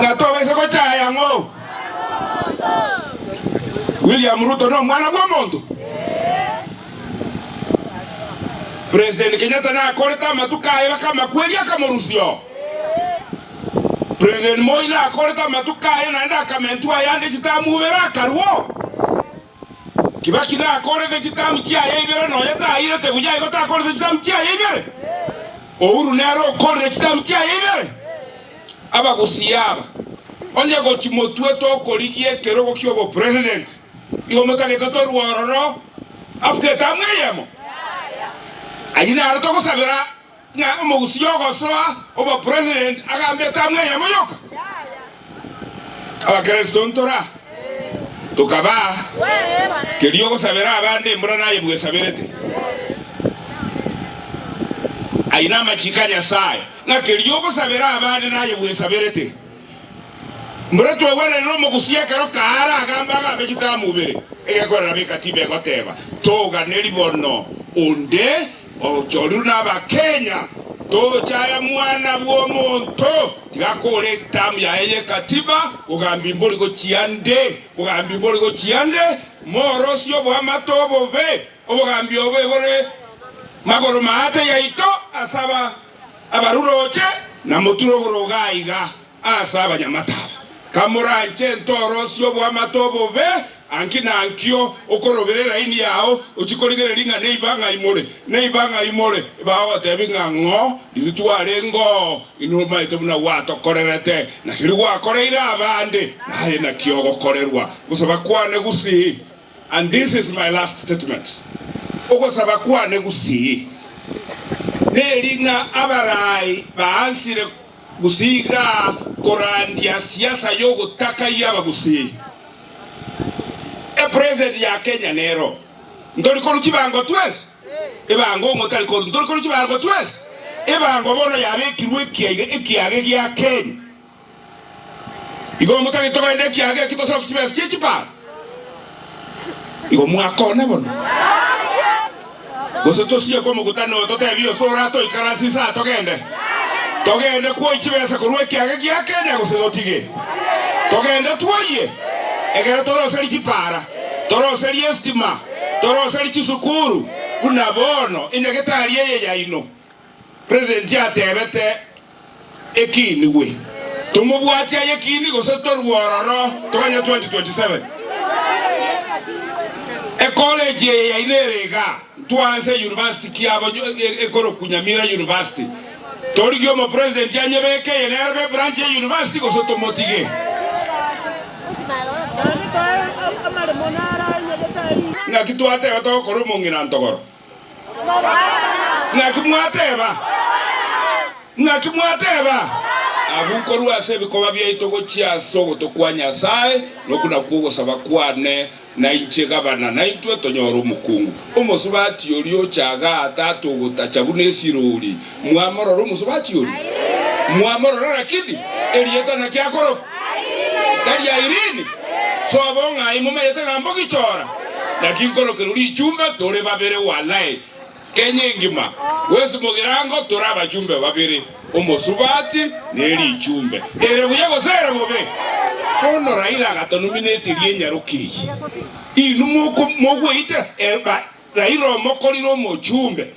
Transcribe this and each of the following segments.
ngato wese ko chaya ngo William Ruto no mwana wa mondo. President Kenyatta na akoreta matuka eba kama kweli akamurusio. President Moi na akoreta matuka naenda kamentua yande chitamu vera karwo. Kibaki na akoreta chitamu chia yebera no yata ire te buja igota akoreta chitamu chia yebere. Uhuru nero akoreta chitamu chia yebere. Aba gusiyaba. Onye go chimotue to korigie kerogo kyobo president. Igo motake to ruororo after tamweyemo. Ajina arotoko sabira nga mugusiyogo soa obo president agambe tamweyemo yoka. Aba Kriston tora. Tukaba. Keriyogo sabira abande mbrana yebwe sabirete. Aina machikanya sai. Na keriyogo sabira abande na yebwe sabirete. Murato wale no mugusiya karo kara agamba agambe chitamu bere. Egakora bikatibe goteba. Toga nelibono onde ochoruna ba Kenya to chaya mwana bwo monto tigakore tamu ya eye katiba ugambi mboli go chiande morosio bwa matobo be ugambi obegore magoro maate ya ito asaba abaruroche na muturo gaiga asaba nyamataba kamura ntorosio bwa matobo be ankina ankio okoroberera ini yao uchikorigere ringa neibanga imore bawo tebinga ngo ditware ngo inuma itobuna wato korerete na kirwa koreira abande naye na kiogo korerwa gusaba kwane gusi. And this is my last statement. Ogosaba kwane gusi neringa abarai baansire gusiga korandia siasa yo gutaka yaba gusi. President ya Kenya nero ndoli ko rukibango twese ebango ngotali ko ndoli ko rukibango twese ebango bono yabekirwe kiage ya Kenya igo mutali to ende kiage kitosoro kibese chichipa igo mwakone bono goseto siye ko mugutano totebio sora to ikarasi sa togende ko chibese ko ruwe kiage ya Kenya goseto tige togende twoye egera toro seri chipara toro seri estima toro seri chisukuru unabono inyagetari yeye ya ino president ya tebete ekini we tumubwati ya ekini goseto ruororo tokanya 2027 college ya inerega tuanze university kiabo ekoro kunyamira university torigyo mo president ya nyebeke yenerbe branch ya university goseto motige nga kitwate bato koro mungina ntogoro nga kimwateba abukoru asebikoba byaitogo chiaso tokwanya sai nokuna kugo sabakwane na inche gabana na itwe tonyoro mukungu omusubati olio chaga atatu gutachabune siruri mwamororo musubati oli mwamororo rakidi elieta na kyakoro tari ya irini sobonga imume yeta ngambo kichora lakini koro keruri chumba tore babere walai Kenya ngima wesi mogirango toraba chumbe babere omosubati neri chumbe ere buyago sere bobe ono Raila gatonominate rienyaruki inumuko mogweita eba Raila mokoliro mochumbe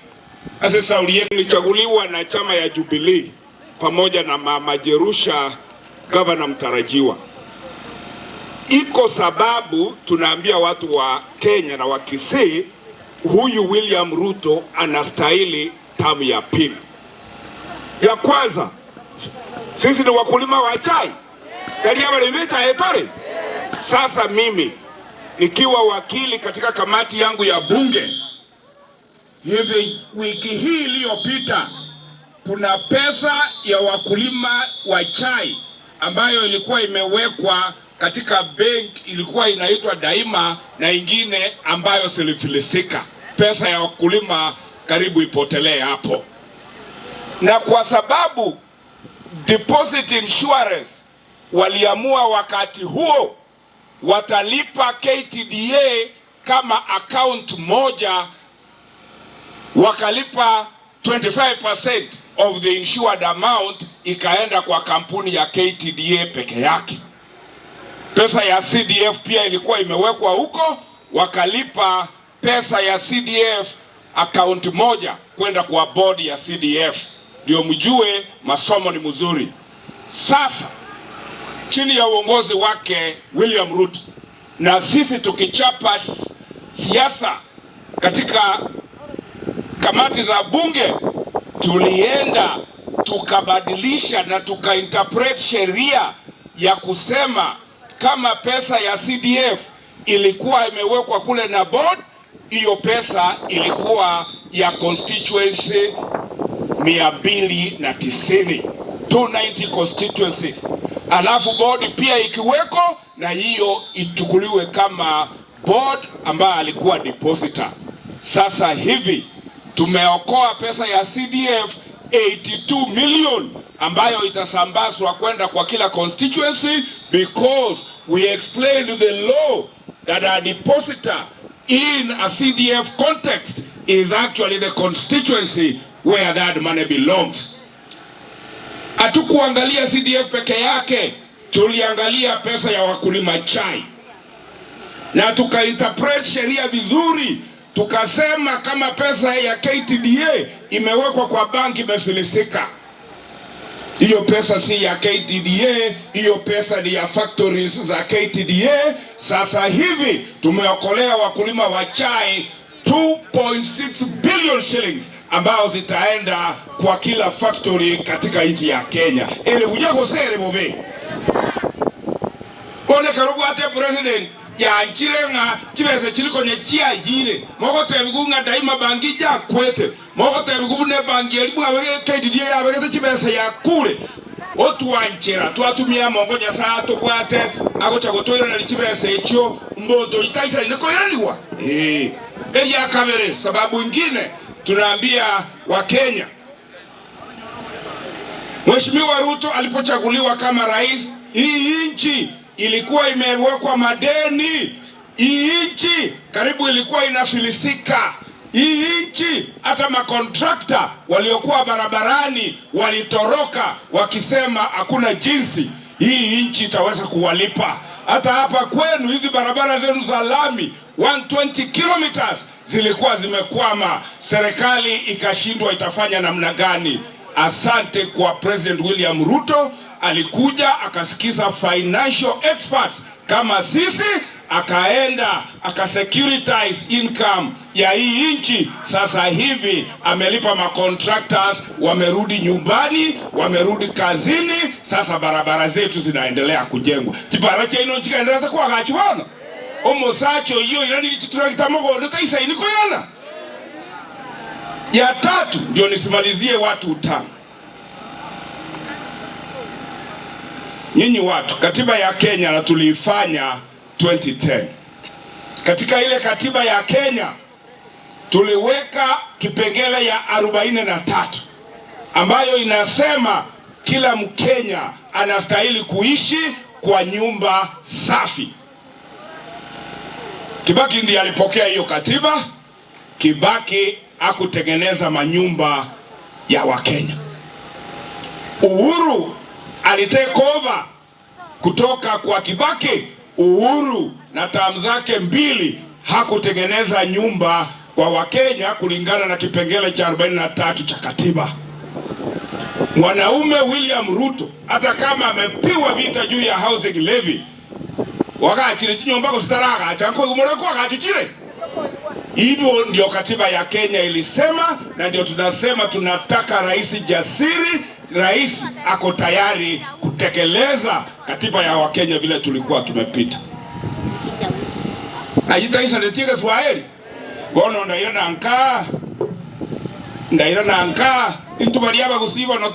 ase Sauli ilichaguliwa na chama ya Jubilee pamoja na Mama Jerusha gavana mtarajiwa. Iko sababu tunaambia watu wa Kenya na wa Kisii huyu William Ruto anastahili tamu ya pili. Ya kwanza, sisi ni wakulima wa chai. Talia walimecha etore. Sasa mimi nikiwa wakili katika kamati yangu ya bunge, hivi wiki hii iliyopita kuna pesa ya wakulima wa chai ambayo ilikuwa imewekwa katika bank ilikuwa inaitwa Daima na ingine ambayo silifilisika. Pesa ya wakulima karibu ipotelee hapo. Na kwa sababu deposit insurance waliamua wakati huo watalipa KTDA kama account moja, wakalipa 25%. of the insured amount ikaenda kwa kampuni ya KTDA peke yake. Pesa ya CDF pia ilikuwa imewekwa huko, wakalipa pesa ya CDF account moja kwenda kwa board ya CDF. Ndio mjue masomo ni mzuri. Sasa chini ya uongozi wake William Ruto, na sisi tukichapa siasa katika kamati za bunge, tulienda tukabadilisha na tukainterpret sheria ya kusema kama pesa ya CDF ilikuwa imewekwa kule na board, hiyo pesa ilikuwa ya constituency 290, 290 constituencies. Alafu board pia ikiweko na hiyo ichukuliwe kama board ambayo alikuwa depositor. Sasa hivi tumeokoa pesa ya CDF 82 million ambayo itasambazwa kwenda kwa kila constituency, because we explained the law that a depositor in a CDF context is actually the constituency where that money belongs. Hatukuangalia CDF peke yake, tuliangalia pesa ya wakulima chai na tukainterpret sheria vizuri. Tukasema kama pesa ya KTDA imewekwa kwa banki imefilisika, hiyo pesa si ya KTDA, hiyo pesa ni ya factories za KTDA. Sasa hivi tumeokolea wakulima wa chai 2.6 billion shillings ambao zitaenda kwa kila factory katika nchi ya Kenya. Ele bujako sere bobe. One karubu ate president ya nchirenga chibese chiliko nyechia hile moko tebigunga daima bangi ja kwete moko tebigubune bangi elibu awege KTDA ya awege chibese ya kule otu wanchira tuatumia mongo nyasa tukwate ako chagotoira na chibese ichio mbodo itaita inako yaliwa eli ya kamere. Sababu ingine tunaambia wa Kenya, Mheshimiwa Ruto alipochaguliwa kama rais, hii nchi ilikuwa imewekwa madeni. Hii nchi karibu ilikuwa inafilisika. Hii nchi hata makontrakta waliokuwa barabarani walitoroka wakisema hakuna jinsi hii nchi itaweza kuwalipa. Hata hapa kwenu hizi barabara zenu za lami 120 kilometers zilikuwa zimekwama, serikali ikashindwa itafanya namna gani. Asante kwa President William Ruto, alikuja akasikiza financial experts kama sisi, akaenda akasecuritize income ya hii nchi. Sasa hivi amelipa macontractors, wamerudi nyumbani, wamerudi kazini. Sasa barabara zetu zinaendelea kujengwa. Chibaracha ino chikaendelea kwa gachiwana omosacho hiyo ilani chitura kitamogo nitaisa iniko yana. Ya tatu ndio nisimalizie watu utano. Nyinyi watu, katiba ya Kenya na tuliifanya 2010. Katika ile katiba ya Kenya tuliweka kipengele ya 43 ambayo inasema kila Mkenya anastahili kuishi kwa nyumba safi. Kibaki ndiye alipokea hiyo katiba. Kibaki hakutengeneza manyumba ya Wakenya. Uhuru alitake over kutoka kwa Kibaki. Uhuru na tamu zake mbili hakutengeneza nyumba kwa Wakenya kulingana na kipengele cha 43 cha katiba. Mwanaume William Ruto hata kama amepiwa vita juu ya housing levy, wakachire nyumba kwa staraga achanko gumorako akachichire. Hivyo ndio katiba ya Kenya ilisema, na ndio tunasema tunataka rais jasiri, rais ako tayari kutekeleza katiba ya Wakenya vile tulikuwa tumepita. Ajitaisa netiga Swahili. Bono ndaira na anka. Ndaira na anka. Intu baliaba kusiba no